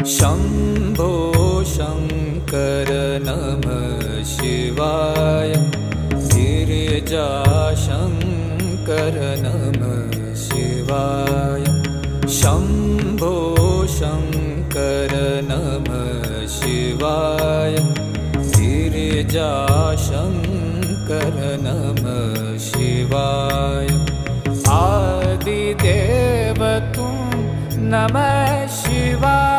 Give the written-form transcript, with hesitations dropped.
शम्भो शङ्कर नमः शिवाय। गिरिजाशङ्कर नमः शिवाय। शम्भो शङ्कर नमः शिवाय। गिरिजाशङ्कर नमः शिवाय। आदिदेव तुम नमः शिवाय।